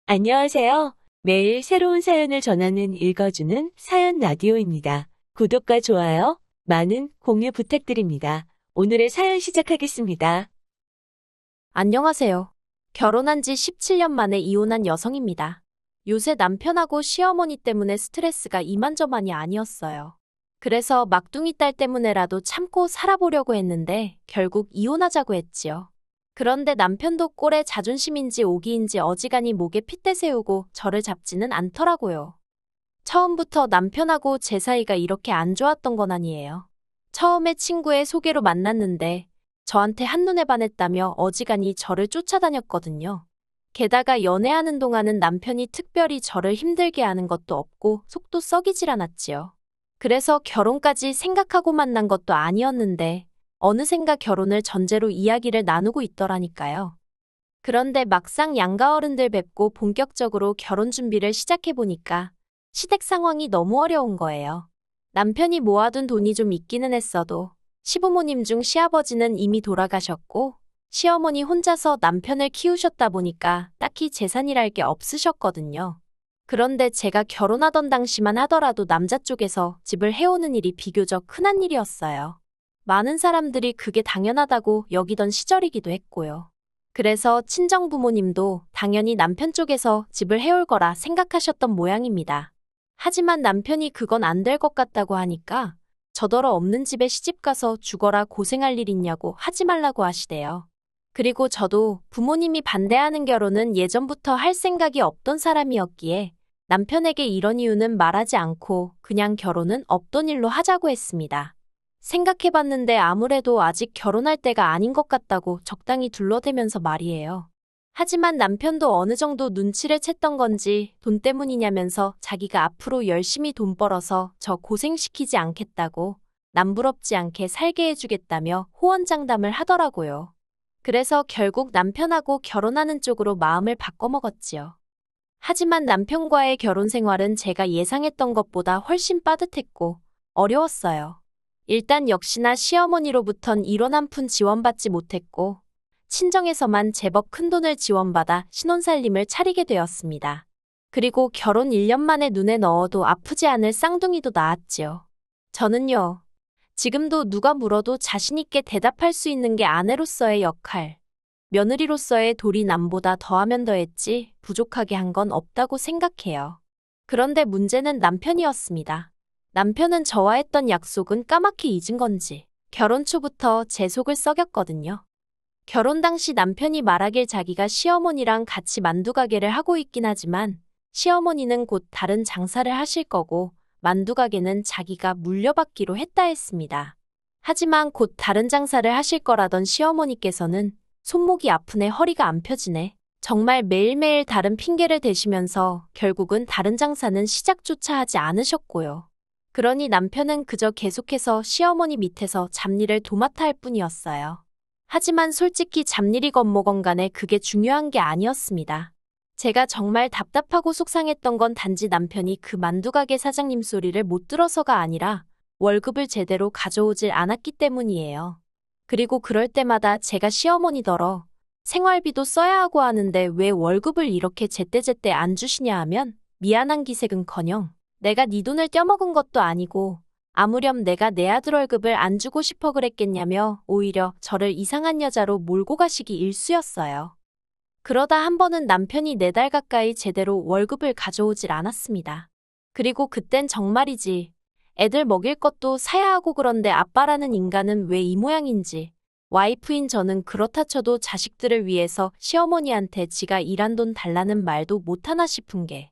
안녕하세요. 매일 새로운 사연을 전하는 읽어주는 사연 라디오입니다. 구독과 좋아요, 많은 공유 부탁드립니다. 오늘의 사연 시작하겠습니다. 안녕하세요. 결혼한 지 17년 만에 이혼한 여성입니다. 요새 남편하고 시어머니 때문에 스트레스가 이만저만이 아니었어요. 그래서 막둥이 딸 때문에라도 참고 살아보려고 했는데 결국 이혼하자고 했지요. 그런데 남편도 꼴에 자존심인지 오기인지 어지간히 목에 핏대 세우고 저를 잡지는 않더라고요. 처음부터 남편하고 제 사이가 이렇게 안 좋았던 건 아니에요. 처음에 친구의 소개로 만났는데 저한테 한눈에 반했다며 어지간히 저를 쫓아다녔거든요. 게다가 연애하는 동안은 남편이 특별히 저를 힘들게 하는 것도 없고 속도 썩이질 않았지요. 그래서 결혼까지 생각하고 만난 것도 아니었는데 어느샌가 결혼을 전제로 이야기를 나누고 있더라니까요. 그런데 막상 양가 어른들 뵙고 본격적으로 결혼 준비를 시작해보니까 시댁 상황이 너무 어려운 거예요. 남편이 모아둔 돈이 좀 있기는 했어도 시부모님 중 시아버지는 이미 돌아가셨고 시어머니 혼자서 남편을 키우셨다 보니까 딱히 재산이랄 게 없으셨거든요. 그런데 제가 결혼하던 당시만 하더라도 남자 쪽에서 집을 해오는 일이 비교적 흔한 일이었어요. 많은 사람들이 그게 당연하다고 여기던 시절이기도 했고요. 그래서 친정 부모님도 당연히 남편 쪽에서 집을 해올 거라 생각하셨던 모양입니다. 하지만 남편이 그건 안 될 것 같다고 하니까 저더러 없는 집에 시집가서 죽어라 고생할 일 있냐고 하지 말라고 하시대요. 그리고 저도 부모님이 반대하는 결혼은 예전부터 할 생각이 없던 사람이었기에 남편에게 이런 이유는 말하지 않고 그냥 결혼은 없던 일로 하자고 했습니다. 생각해봤는데 아무래도 아직 결혼할 때가 아닌 것 같다고 적당히 둘러대면서 말이에요. 하지만 남편도 어느 정도 눈치를 챘던 건지 돈 때문이냐면서 자기가 앞으로 열심히 돈 벌어서 저 고생시키지 않겠다고 남부럽지 않게 살게 해주겠다며 호언장담을 하더라고요. 그래서 결국 남편하고 결혼하는 쪽으로 마음을 바꿔먹었지요. 하지만 남편과의 결혼 생활은 제가 예상했던 것보다 훨씬 빠듯했고 어려웠어요. 일단 역시나 시어머니로부턴 1원 한 푼 지원받지 못했고 친정에서만 제법 큰돈을 지원받아 신혼살림을 차리게 되었습니다. 그리고 결혼 1년 만에 눈에 넣어도 아프지 않을 쌍둥이도 낳았지요. 저는요, 지금도 누가 물어도 자신있게 대답할 수 있는 게 아내로서의 역할, 며느리로서의 도리 남보다 더하면 더했지 부족하게 한 건 없다고 생각해요. 그런데 문제는 남편이었습니다. 남편은 저와 했던 약속은 까맣게 잊은 건지 결혼 초부터 제 속을 썩였거든요. 결혼 당시 남편이 말하길 자기가 시어머니랑 같이 만두 가게를 하고 있긴 하지만 시어머니는 곧 다른 장사를 하실 거고 만두 가게는 자기가 물려받기로 했다 했습니다. 하지만 곧 다른 장사를 하실 거라던 시어머니께서는 손목이 아프네 허리가 안 펴지네 정말 매일매일 다른 핑계를 대시면서 결국은 다른 장사는 시작조차 하지 않으셨고요. 그러니 남편은 그저 계속해서 시어머니 밑에서 잡일을 도맡아 할 뿐이었어요. 하지만 솔직히 잡일이건 뭐건 간에 그게 중요한 게 아니었습니다. 제가 정말 답답하고 속상했던 건 단지 남편이 그 만두가게 사장님 소리를 못 들어서가 아니라 월급을 제대로 가져오질 않았기 때문이에요. 그리고 그럴 때마다 제가 시어머니더러 생활비도 써야 하고 하는데 왜 월급을 이렇게 제때제때 안 주시냐 하면 미안한 기색은커녕 내가 네 돈을 떼먹은 것도 아니고 아무렴 내가 내 아들 월급을 안 주고 싶어 그랬겠냐며 오히려 저를 이상한 여자로 몰고 가시기 일쑤였어요. 그러다 한 번은 남편이 4달 가까이 제대로 월급을 가져오질 않았습니다. 그리고 그땐 정말이지 애들 먹일 것도 사야 하고 그런데 아빠라는 인간은 왜 이 모양인지 와이프인 저는 그렇다 쳐도 자식들을 위해서 시어머니한테 지가 일한 돈 달라는 말도 못하나 싶은 게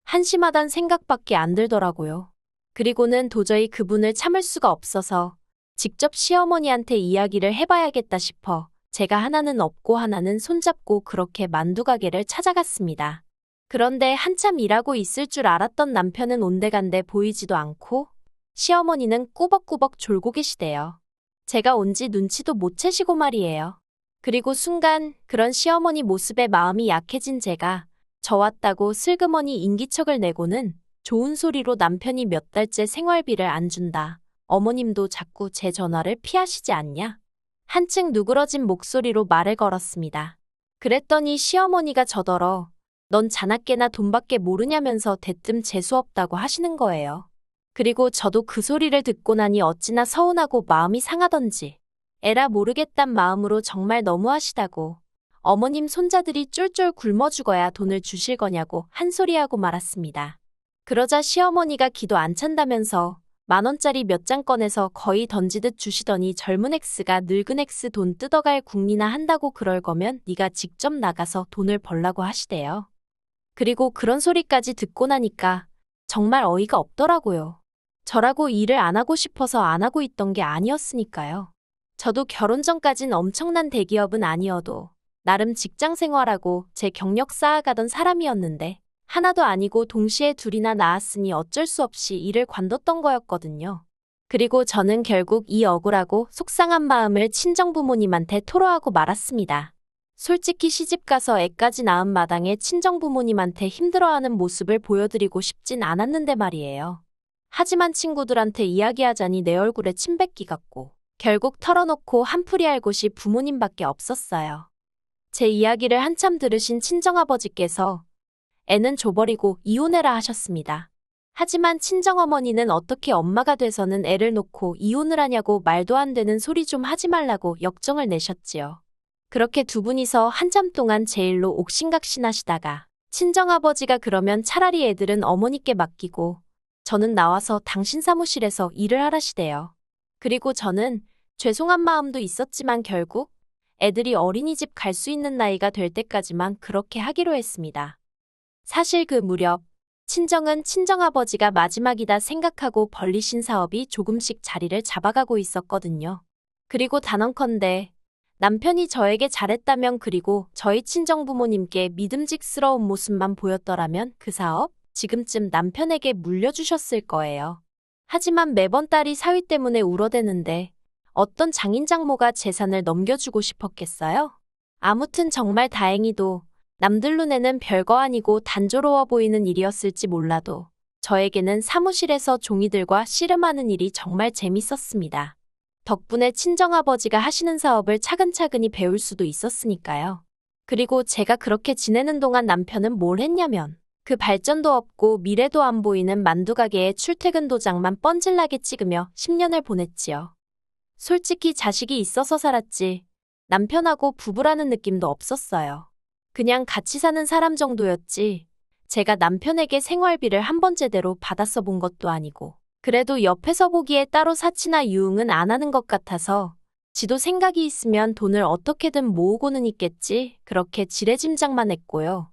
한심하단 생각밖에 안 들더라고요. 그리고는 도저히 그분을 참을 수가 없어서 직접 시어머니한테 이야기를 해봐야겠다 싶어 제가 하나는 업고 하나는 손잡고 그렇게 만두가게를 찾아갔습니다. 그런데 한참 일하고 있을 줄 알았던 남편은 온데간데 보이지도 않고 시어머니는 꾸벅꾸벅 졸고 계시대요. 제가 온지 눈치도 못 채시고 말이에요. 그리고 순간 그런 시어머니 모습에 마음이 약해진 제가 저 왔다고 슬그머니 인기척을 내고는 좋은 소리로 남편이 몇 달째 생활비를 안 준다. 어머님도 자꾸 제 전화를 피하시지 않냐? 한층 누그러진 목소리로 말을 걸었습니다. 그랬더니 시어머니가 저더러 넌 자나깨나 돈밖에 모르냐면서 대뜸 재수없다고 하시는 거예요. 그리고 저도 그 소리를 듣고 나니 어찌나 서운하고 마음이 상하던지 에라 모르겠단 마음으로 정말 너무하시다고 어머님 손자들이 쫄쫄 굶어 죽어야 돈을 주실 거냐고 한 소리하고 말았습니다. 그러자 시어머니가 기도 안 찬다면서 10,000원짜리 몇 장 꺼내서 거의 던지듯 주시더니 젊은 X가 늙은 X 돈 뜯어갈 궁리나 한다고 그럴 거면 네가 직접 나가서 돈을 벌라고 하시대요. 그리고 그런 소리까지 듣고 나니까 정말 어이가 없더라고요. 저라고 일을 안 하고 싶어서 안 하고 있던 게 아니었으니까요. 저도 결혼 전까진 엄청난 대기업은 아니어도 나름 직장 생활하고 제 경력 쌓아가던 사람이었는데 하나도 아니고 동시에 둘이나 낳았으니 어쩔 수 없이 일을 관뒀던 거였거든요. 그리고 저는 결국 이 억울하고 속상한 마음을 친정부모님한테 토로하고 말았습니다. 솔직히 시집가서 애까지 낳은 마당에 친정부모님한테 힘들어하는 모습을 보여드리고 싶진 않았는데 말이에요. 하지만 친구들한테 이야기하자니 내 얼굴에 침 뱉기 같고 결국 털어놓고 한풀이 할 곳이 부모님밖에 없었어요. 제 이야기를 한참 들으신 친정아버지께서 애는 줘버리고 이혼해라 하셨습니다. 하지만 친정어머니는 어떻게 엄마가 돼서는 애를 놓고 이혼을 하냐고 말도 안 되는 소리 좀 하지 말라고 역정을 내셨지요. 그렇게 두 분이서 한참 동안 제 일로 옥신각신하시다가 친정아버지가 그러면 차라리 애들은 어머니께 맡기고 저는 나와서 당신 사무실에서 일을 하라시대요. 그리고 저는 죄송한 마음도 있었지만 결국 애들이 어린이집 갈 수 있는 나이가 될 때까지만 그렇게 하기로 했습니다. 사실 그 무렵 친정은 친정아버지가 마지막이다 생각하고 벌리신 사업이 조금씩 자리를 잡아가고 있었거든요. 그리고 단언컨대 남편이 저에게 잘했다면 그리고 저희 친정부모님께 믿음직스러운 모습만 보였더라면 그 사업 지금쯤 남편에게 물려주셨을 거예요. 하지만 매번 딸이 사위 때문에 울어대는데 어떤 장인장모가 재산을 넘겨주고 싶었겠어요? 아무튼 정말 다행히도 남들 눈에는 별거 아니고 단조로워 보이는 일이었을지 몰라도 저에게는 사무실에서 종이들과 씨름하는 일이 정말 재밌었습니다. 덕분에 친정아버지가 하시는 사업을 차근차근히 배울 수도 있었으니까요. 그리고 제가 그렇게 지내는 동안 남편은 뭘 했냐면 그 발전도 없고 미래도 안 보이는 만두가게에 출퇴근 도장만 뻔질나게 찍으며 10년을 보냈지요. 솔직히 자식이 있어서 살았지 남편하고 부부라는 느낌도 없었어요. 그냥 같이 사는 사람 정도였지 제가 남편에게 생활비를 한 번 제대로 받았어 본 것도 아니고 그래도 옆에서 보기에 따로 사치나 유흥은 안 하는 것 같아서 지도 생각이 있으면 돈을 어떻게든 모으고는 있겠지 그렇게 지레짐작만 했고요.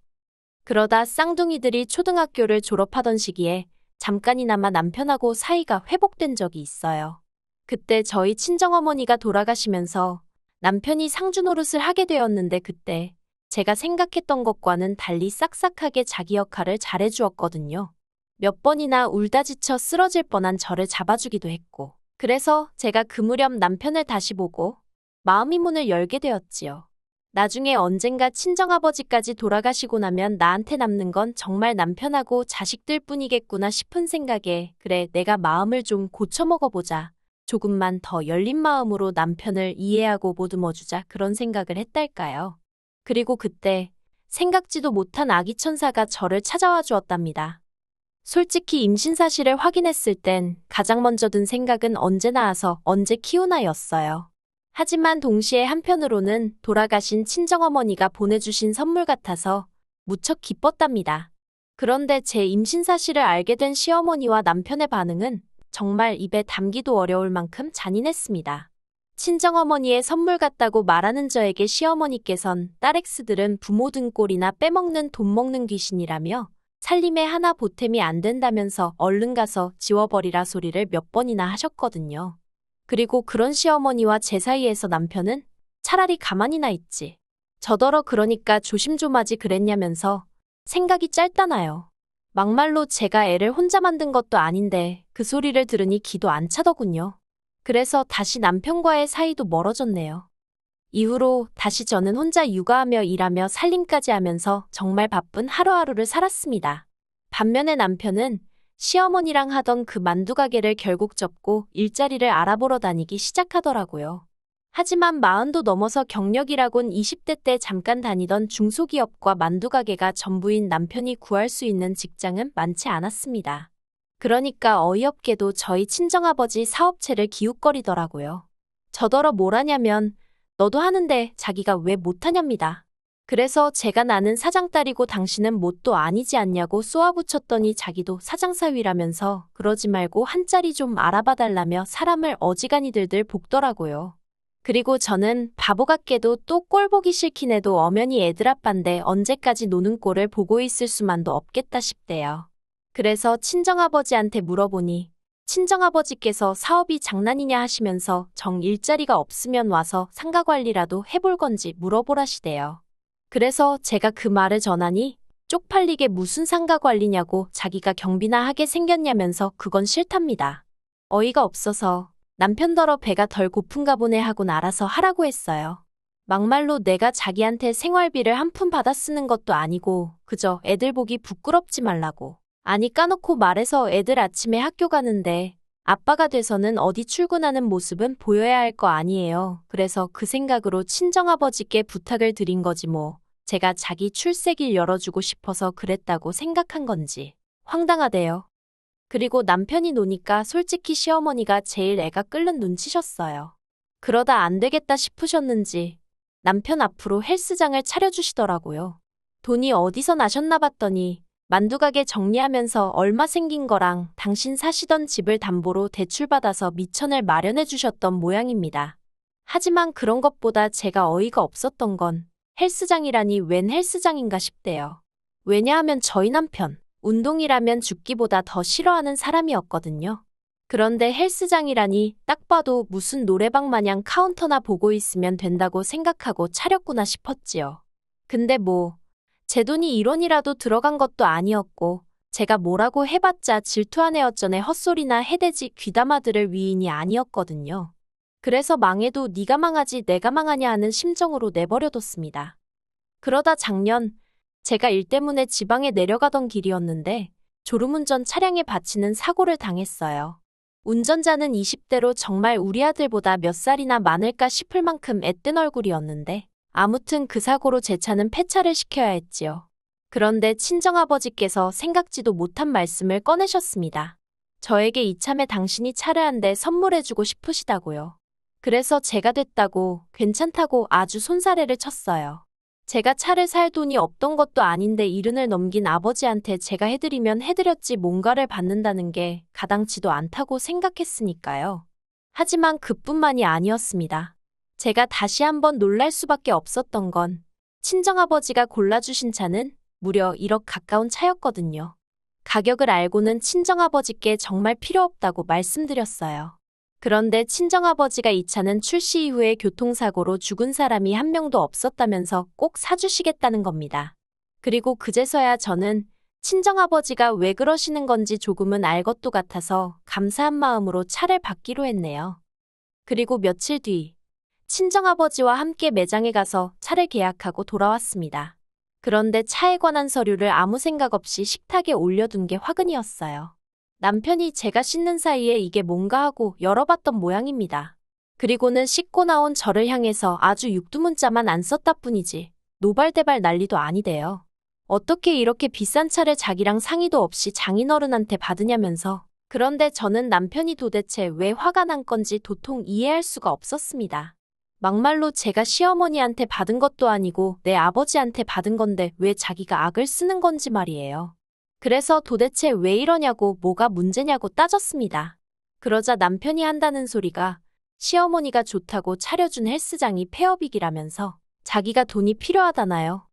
그러다 쌍둥이들이 초등학교를 졸업하던 시기에 잠깐이나마 남편하고 사이가 회복된 적이 있어요. 그때 저희 친정어머니가 돌아가시면서 남편이 상주 노릇을 하게 되었는데 그때 제가 생각했던 것과는 달리 싹싹하게 자기 역할을 잘해주었거든요. 몇 번이나 울다 지쳐 쓰러질 뻔한 저를 잡아주기도 했고 그래서 제가 그 무렵 남편을 다시 보고 마음의 문을 열게 되었지요. 나중에 언젠가 친정아버지까지 돌아가시고 나면 나한테 남는 건 정말 남편하고 자식들 뿐이겠구나 싶은 생각에 그래 내가 마음을 좀 고쳐먹어보자. 조금만 더 열린 마음으로 남편을 이해하고 보듬어주자 그런 생각을 했달까요. 그리고 그때 생각지도 못한 아기 천사가 저를 찾아와 주었답니다. 솔직히 임신 사실을 확인했을 땐 가장 먼저 든 생각은 언제 낳아서 언제 키우나였어요. 하지만 동시에 한편으로는 돌아가신 친정어머니가 보내주신 선물 같아서 무척 기뻤답니다. 그런데 제 임신 사실을 알게 된 시어머니와 남편의 반응은 정말 입에 담기도 어려울 만큼 잔인했습니다. 친정어머니의 선물 같다고 말하는 저에게 시어머니께선 딸 X들은 부모 등골이나 빼먹는 돈 먹는 귀신이라며 살림에 하나 보탬이 안 된다면서 얼른 가서 지워버리라 소리를 몇 번이나 하셨거든요. 그리고 그런 시어머니와 제 사이에서 남편은 차라리 가만히나 있지. 저더러 그러니까 조심 좀 하지 그랬냐면서 생각이 짧다나요. 막말로 제가 애를 혼자 만든 것도 아닌데 그 소리를 들으니 기도 안 차더군요. 그래서 다시 남편과의 사이도 멀어졌네요. 이후로 다시 저는 혼자 육아하며 일하며 살림까지 하면서 정말 바쁜 하루하루를 살았습니다. 반면에 남편은 시어머니랑 하던 그 만두 가게를 결국 접고 일자리를 알아보러 다니기 시작하더라고요. 하지만 40도 넘어서 경력이라곤 20대 때 잠깐 다니던 중소기업과 만두가게가 전부인 남편이 구할 수 있는 직장은 많지 않았습니다. 그러니까 어이없게도 저희 친정아버지 사업체를 기웃거리더라고요. 저더러 뭘 하냐면 너도 하는데 자기가 왜 못하냐입니다. 그래서 제가 나는 사장딸이고 당신은 뭣도 아니지 않냐고 쏘아붙였더니 자기도 사장사위라면서 그러지 말고 한 자리 좀 알아봐 달라며 사람을 어지간히 들들 볶더라고요. 그리고 저는 바보 같게도 또 꼴 보기 싫긴 해도 엄연히 애들 아빠인데 언제까지 노는 꼴을 보고 있을 수만도 없겠다 싶대요. 그래서 친정아버지한테 물어보니 친정아버지께서 사업이 장난이냐 하시면서 정 일자리가 없으면 와서 상가관리라도 해볼 건지 물어보라시대요. 그래서 제가 그 말을 전하니 쪽팔리게 무슨 상가관리냐고 자기가 경비나 하게 생겼냐면서 그건 싫답니다. 어이가 없어서 남편더러 배가 덜 고픈가 보네 하곤 알아서 하라고 했어요. 막말로 내가 자기한테 생활비를 한 푼 받아 쓰는 것도 아니고 그저 애들 보기 부끄럽지 말라고. 아니 까놓고 말해서 애들 아침에 학교 가는데 아빠가 돼서는 어디 출근하는 모습은 보여야 할 거 아니에요. 그래서 그 생각으로 친정아버지께 부탁을 드린 거지 뭐. 제가 자기 출세길 열어주고 싶어서 그랬다고 생각한 건지. 황당하대요. 그리고 남편이 노니까 솔직히 시어머니가 제일 애가 끓는 눈치셨어요. 그러다 안 되겠다 싶으셨는지 남편 앞으로 헬스장을 차려주시더라고요. 돈이 어디서 나셨나 봤더니 만두가게 정리하면서 얼마 생긴 거랑 당신 사시던 집을 담보로 대출받아서 미천을 마련해 주셨던 모양입니다. 하지만 그런 것보다 제가 어이가 없었던 건 헬스장이라니 웬 헬스장인가 싶대요. 왜냐하면 저희 남편, 운동이라면 죽기보다 더 싫어하는 사람이었거든요. 그런데 헬스장이라니 딱 봐도 무슨 노래방 마냥 카운터나 보고 있으면 된다고 생각하고 차렸구나 싶었지요. 근데 뭐, 제 돈이 1원이라도 들어간 것도 아니었고 제가 뭐라고 해봤자 질투한 애 어쩌네 헛소리나 해대지 귀담아 들을 위인이 아니었거든요. 그래서 망해도 네가 망하지 내가 망하냐 하는 심정으로 내버려뒀습니다. 그러다 작년 제가 일 때문에 지방에 내려가던 길이었는데 졸음운전 차량에 받치는 사고를 당했어요. 운전자는 20대로 정말 우리 아들보다 몇 살이나 많을까 싶을 만큼 애뜬 얼굴이었는데 아무튼 그 사고로 제 차는 폐차를 시켜야 했지요. 그런데 친정아버지께서 생각지도 못한 말씀을 꺼내셨습니다. 저에게 이참에 당신이 차를 한 대 선물해주고 싶으시다고요. 그래서 제가 됐다고 괜찮다고 아주 손사래를 쳤어요. 제가 차를 살 돈이 없던 것도 아닌데 70을 넘긴 아버지한테 제가 해드리면 해드렸지 뭔가를 받는다는 게 가당치도 않다고 생각했으니까요. 하지만 그뿐만이 아니었습니다. 제가 다시 한번 놀랄 수밖에 없었던 건 친정아버지가 골라주신 차는 무려 1억 가까운 차였거든요. 가격을 알고는 친정아버지께 정말 필요 없다고 말씀드렸어요. 그런데 친정아버지가 이 차는 출시 이후에 교통사고로 죽은 사람이 한 명도 없었다면서 꼭 사주시겠다는 겁니다. 그리고 그제서야 저는 친정아버지가 왜 그러시는 건지 조금은 알 것도 같아서 감사한 마음으로 차를 받기로 했네요. 그리고 며칠 뒤 친정아버지와 함께 매장에 가서 차를 계약하고 돌아왔습니다. 그런데 차에 관한 서류를 아무 생각 없이 식탁에 올려둔 게 화근이었어요. 남편이 제가 씻는 사이에 이게 뭔가 하고 열어봤던 모양입니다. 그리고는 씻고 나온 저를 향해서 아주 육두문자만 안 썼다 뿐이지 노발대발 난리도 아니대요. 어떻게 이렇게 비싼 차를 자기랑 상의도 없이 장인어른한테 받으냐면서. 그런데 저는 남편이 도대체 왜 화가 난 건지 도통 이해할 수가 없었습니다. 막말로 제가 시어머니한테 받은 것도 아니고 내 아버지한테 받은 건데 왜 자기가 악을 쓰는 건지 말이에요. 그래서 도대체 왜 이러냐고 뭐가 문제냐고 따졌습니다. 그러자 남편이 한다는 소리가 시어머니가 좋다고 차려준 헬스장이 폐업이기라면서 자기가 돈이 필요하다나요.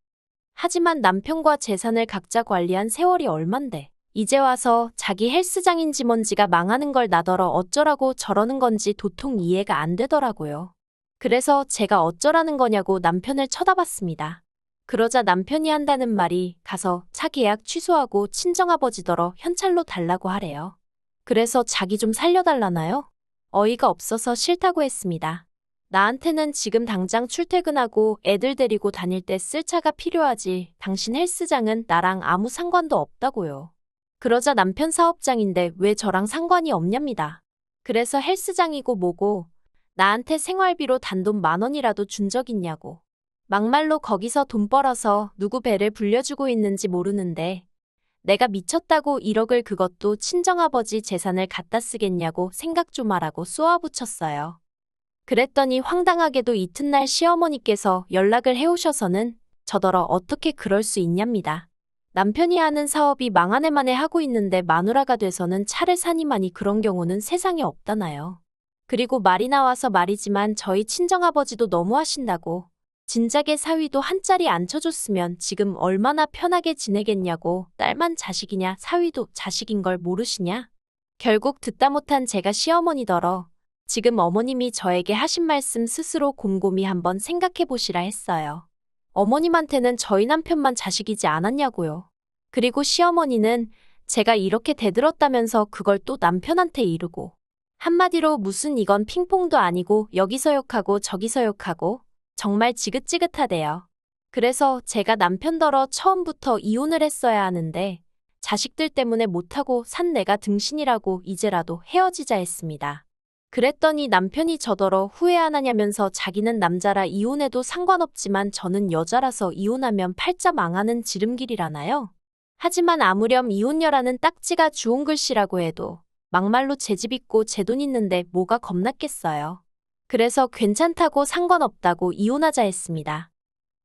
하지만 남편과 재산을 각자 관리한 세월이 얼만데 이제 와서 자기 헬스장인지 뭔지가 망하는 걸 나더러 어쩌라고 저러는 건지 도통 이해가 안 되더라고요. 그래서 제가 어쩌라는 거냐고 남편을 쳐다봤습니다. 그러자 남편이 한다는 말이 가서 차 계약 취소하고 친정아버지더러 현찰로 달라고 하래요. 그래서 자기 좀 살려달라나요? 어이가 없어서 싫다고 했습니다. 나한테는 지금 당장 출퇴근하고 애들 데리고 다닐 때 쓸 차가 필요하지 당신 헬스장은 나랑 아무 상관도 없다고요. 그러자 남편 사업장인데 왜 저랑 상관이 없냐입니다. 그래서 헬스장이고 뭐고 나한테 생활비로 단돈 10,000원이라도 준 적 있냐고. 막말로 거기서 돈 벌어서 누구 배를 불려주고 있는지 모르는데 내가 미쳤다고 1억을 그것도 친정아버지 재산을 갖다 쓰겠냐고 생각 좀 하라고 쏘아붙였어요. 그랬더니 황당하게도 이튿날 시어머니께서 연락을 해오셔서는 저더러 어떻게 그럴 수 있냐입니다. 남편이 하는 사업이 망한 애만에 하고 있는데 마누라가 돼서는 차를 사니마니 그런 경우는 세상에 없다나요. 그리고 말이 나와서 말이지만 저희 친정아버지도 너무 하신다고 진작에 사위도 한 자리 앉혀줬으면 지금 얼마나 편하게 지내겠냐고 딸만 자식이냐 사위도 자식인 걸 모르시냐? 결국 듣다 못한 제가 시어머니더러 지금 어머님이 저에게 하신 말씀 스스로 곰곰이 한번 생각해 보시라 했어요. 어머님한테는 저희 남편만 자식이지 않았냐고요. 그리고 시어머니는 제가 이렇게 대들었다면서 그걸 또 남편한테 이르고 한마디로 무슨 이건 핑퐁도 아니고 여기서 욕하고 저기서 욕하고 정말 지긋지긋하대요. 그래서 제가 남편더러 처음부터 이혼을 했어야 하는데 자식들 때문에 못하고 산 내가 등신이라고 이제라도 헤어지자 했습니다. 그랬더니 남편이 저더러 후회 안 하냐면서 자기는 남자라 이혼해도 상관없지만 저는 여자라서 이혼하면 팔자 망하는 지름길이라나요? 하지만 아무렴 이혼녀라는 딱지가 주운 글씨라고 해도 막말로 제 집 있고 제 돈 있는데 뭐가 겁났겠어요. 그래서 괜찮다고 상관없다고 이혼하자 했습니다.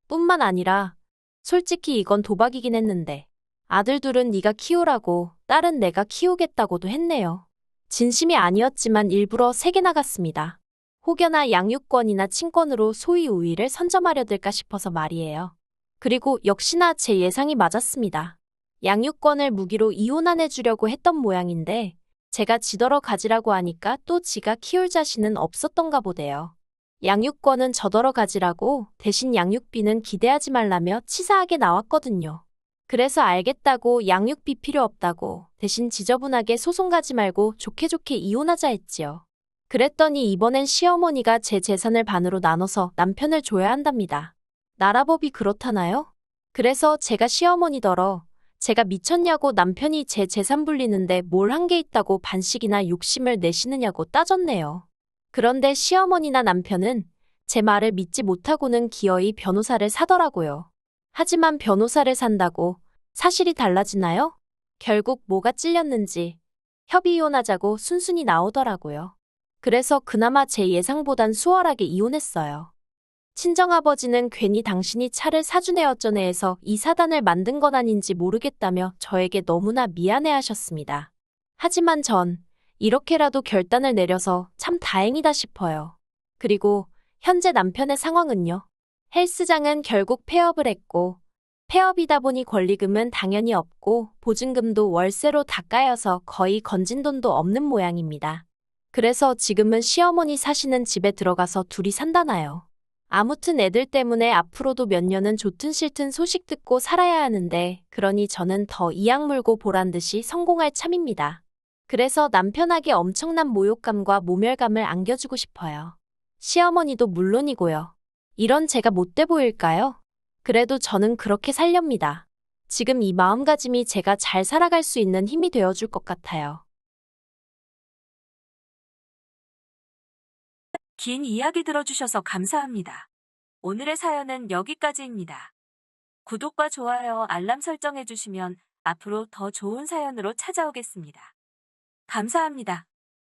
뿐만 아니라 솔직히 이건 도박이긴 했는데 아들 둘은 네가 키우라고 딸은 내가 키우겠다고도 했네요. 진심이 아니었지만 일부러 세게 나갔습니다. 혹여나 양육권이나 친권으로 소위 우위를 선점하려 들까 싶어서 말이에요. 그리고 역시나 제 예상이 맞았습니다. 양육권을 무기로 이혼안 주려고 했던 모양인데 제가 지더러 가지라고 하니까 또 지가 키울 자신은 없었던가 보대요. 양육권은 저더러 가지라고 대신 양육비는 기대하지 말라며 치사하게 나왔거든요. 그래서 알겠다고 양육비 필요 없다고 대신 지저분하게 소송 가지 말고 좋게 좋게 이혼하자 했지요. 그랬더니 이번엔 시어머니가 제 재산을 반으로 나눠서 남편을 줘야 한답니다. 나라법이 그렇다나요? 그래서 제가 시어머니더러 제가 미쳤냐고 남편이 제 재산 불리는데 뭘 한 게 있다고 반씩이나 욕심을 내시느냐고 따졌네요. 그런데 시어머니나 남편은 제 말을 믿지 못하고는 기어이 변호사를 사더라고요. 하지만 변호사를 산다고 사실이 달라지나요? 결국 뭐가 찔렸는지 협의 이혼하자고 순순히 나오더라고요. 그래서 그나마 제 예상보단 수월하게 이혼했어요. 친정아버지는 괜히 당신이 차를 사주네 어쩌네 해서 이 사단을 만든 건 아닌지 모르겠다며 저에게 너무나 미안해하셨습니다. 하지만 전 이렇게라도 결단을 내려서 참 다행이다 싶어요. 그리고 현재 남편의 상황은요. 헬스장은 결국 폐업을 했고 폐업이다 보니 권리금은 당연히 없고 보증금도 월세로 다 까여서 거의 건진 돈도 없는 모양입니다. 그래서 지금은 시어머니 사시는 집에 들어가서 둘이 산다나요. 아무튼 애들 때문에 앞으로도 몇 년은 좋든 싫든 소식 듣고 살아야 하는데 그러니 저는 더 이악 물고 보란 듯이 성공할 참입니다. 그래서 남편에게 엄청난 모욕감과 모멸감을 안겨주고 싶어요. 시어머니도 물론이고요. 이런 제가 못돼 보일까요? 그래도 저는 그렇게 살렵니다. 지금 이 마음가짐이 제가 잘 살아갈 수 있는 힘이 되어줄 것 같아요. 긴 이야기 들어주셔서 감사합니다. 오늘의 사연은 여기까지입니다. 구독과 좋아요, 알람 설정해주시면 앞으로 더 좋은 사연으로 찾아오겠습니다. 감사합니다.